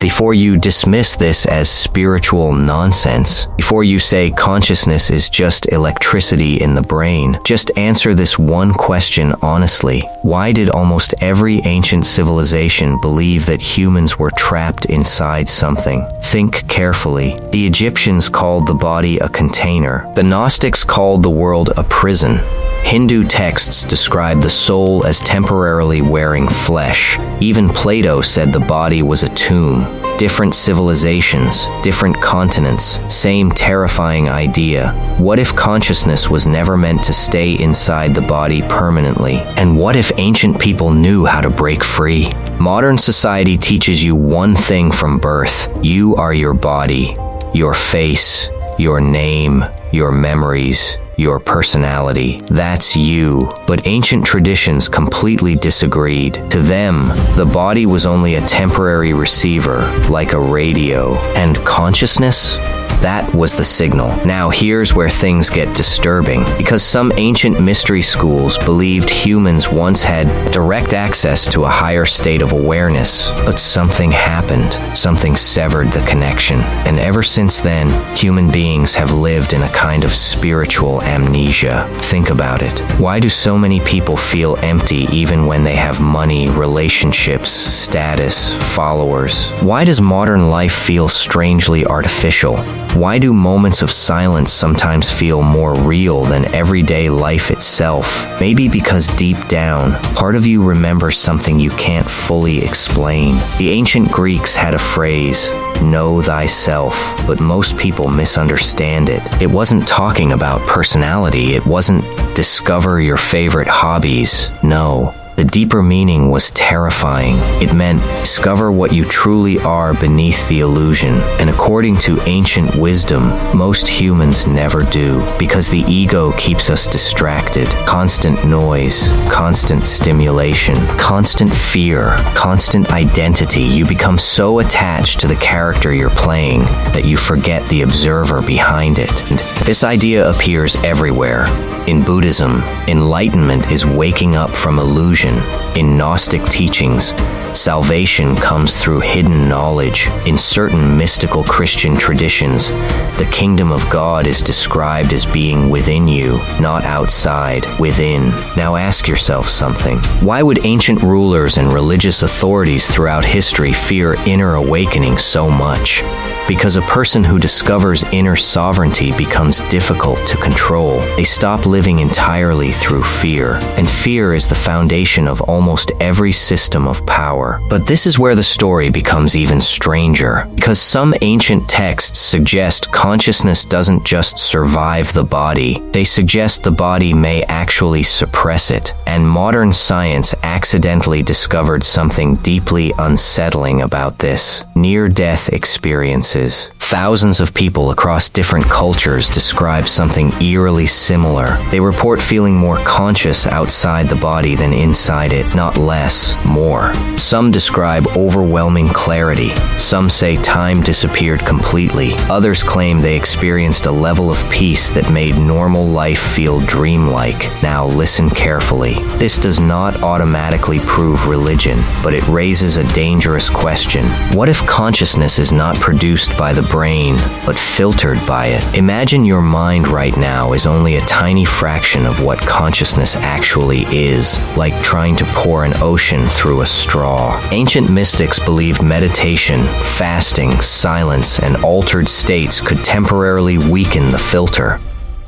before you dismiss this as spiritual nonsense, before you say consciousness is just electricity in the brain, just answer this one question honestly. Why did almost every ancient civilization believe that humans were trapped inside something? Think carefully. The Egyptians called the body a container. The Gnostics called the world a prison. Hindu texts describe the soul as temporarily wearing flesh. Even Plato said the body was a tomb. Different civilizations, different continents, same terrifying idea. What if consciousness was never meant to stay inside the body permanently? And what if ancient people knew how to break free? Modern society teaches you one thing from birth. You are your body, your face, your name, your memories, your personality. That's you. But ancient traditions completely disagreed. To them, the body was only a temporary receiver, like a radio. And consciousness? That was the signal. Now here's where things get disturbing, because some ancient mystery schools believed humans once had direct access to a higher state of awareness, but something happened. Something severed the connection. And ever since then, human beings have lived in a kind of spiritual amnesia. Think about it. Why do so many people feel empty even when they have money, relationships, status, followers? Why does modern life feel strangely artificial? Why do moments of silence sometimes feel more real than everyday life itself? Maybe because deep down, part of you remembers something you can't fully explain. The ancient Greeks had a phrase, know thyself, but most people misunderstand it. It wasn't talking about personality. It wasn't discover your favorite hobbies. No. The deeper meaning was terrifying. It meant discover what you truly are beneath the illusion. And according to ancient wisdom, most humans never do, because the ego keeps us distracted. Constant noise, constant stimulation, constant fear, constant identity. You become so attached to the character you're playing that you forget the observer behind it. And this idea appears everywhere. In Buddhism, enlightenment is waking up from illusion. In Gnostic teachings, salvation comes through hidden knowledge. In certain mystical Christian traditions, the kingdom of God is described as being within you, not outside, within. Now ask yourself something. Why would ancient rulers and religious authorities throughout history fear inner awakening so much? Because a person who discovers inner sovereignty becomes difficult to control. They stop living entirely through fear, and fear is the foundation of almost every system of power. But this is where the story becomes even stranger, because some ancient texts suggest consciousness doesn't just survive the body, they suggest the body may actually suppress it, and modern science accidentally discovered something deeply unsettling about this: near-death experiences. Thousands of people across different cultures describe something eerily similar. They report feeling more conscious outside the body than inside it, not less, more. Some describe overwhelming clarity. Some say time disappeared completely. Others claim they experienced a level of peace that made normal life feel dreamlike. Now listen carefully. This does not automatically prove religion, but it raises a dangerous question. What if consciousness is not produced by the brain, but filtered by it? Imagine your mind right now is only a tiny fraction of what consciousness actually is, like trying to pour an ocean through a straw. Ancient mystics believed meditation, fasting, silence, and altered states could temporarily weaken the filter,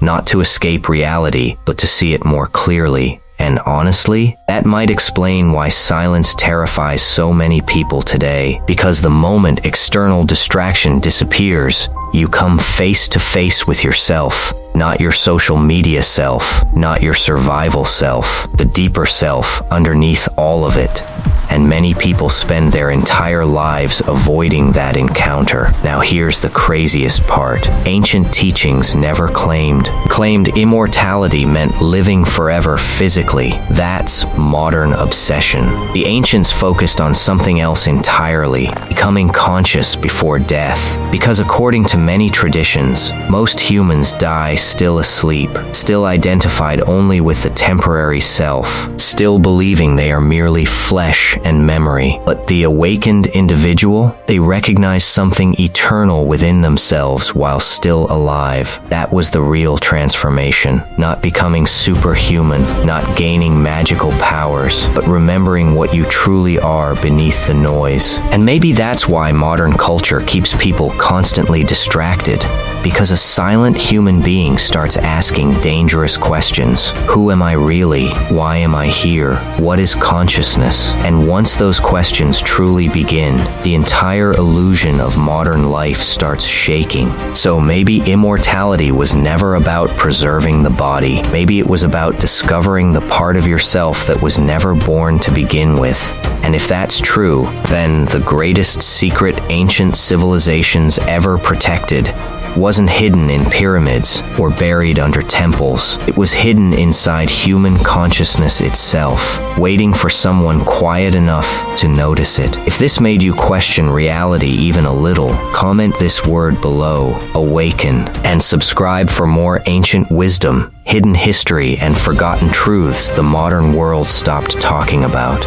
not to escape reality, but to see it more clearly. And honestly, that might explain why silence terrifies so many people today. Because the moment external distraction disappears, you come face to face with yourself. Not your social media self, not your survival self, the deeper self underneath all of it. And many people spend their entire lives avoiding that encounter. Now here's the craziest part. Ancient teachings never claimed immortality meant living forever physically. That's modern obsession. The ancients focused on something else entirely, becoming conscious before death. Because according to many traditions, most humans die still asleep, still identified only with the temporary self, still believing they are merely flesh and memory. But the awakened individual, they recognize something eternal within themselves while still alive. That was the real transformation, not becoming superhuman, not gaining magical powers, but remembering what you truly are beneath the noise. And maybe that's why modern culture keeps people constantly distracted, because a silent human being starts asking dangerous questions. Who am I really? Why am I here? What is consciousness? And once those questions truly begin, the entire illusion of modern life starts shaking. So maybe immortality was never about preserving the body. Maybe it was about discovering the part of yourself that was never born to begin with. And if that's true, then the greatest secret ancient civilizations ever protected wasn't hidden in pyramids or buried under temples. It was hidden inside human consciousness itself, waiting for someone quiet enough to notice it. If this made you question reality even a little, comment this word below, awaken, and subscribe for more ancient wisdom, hidden history, and forgotten truths the modern world stopped talking about.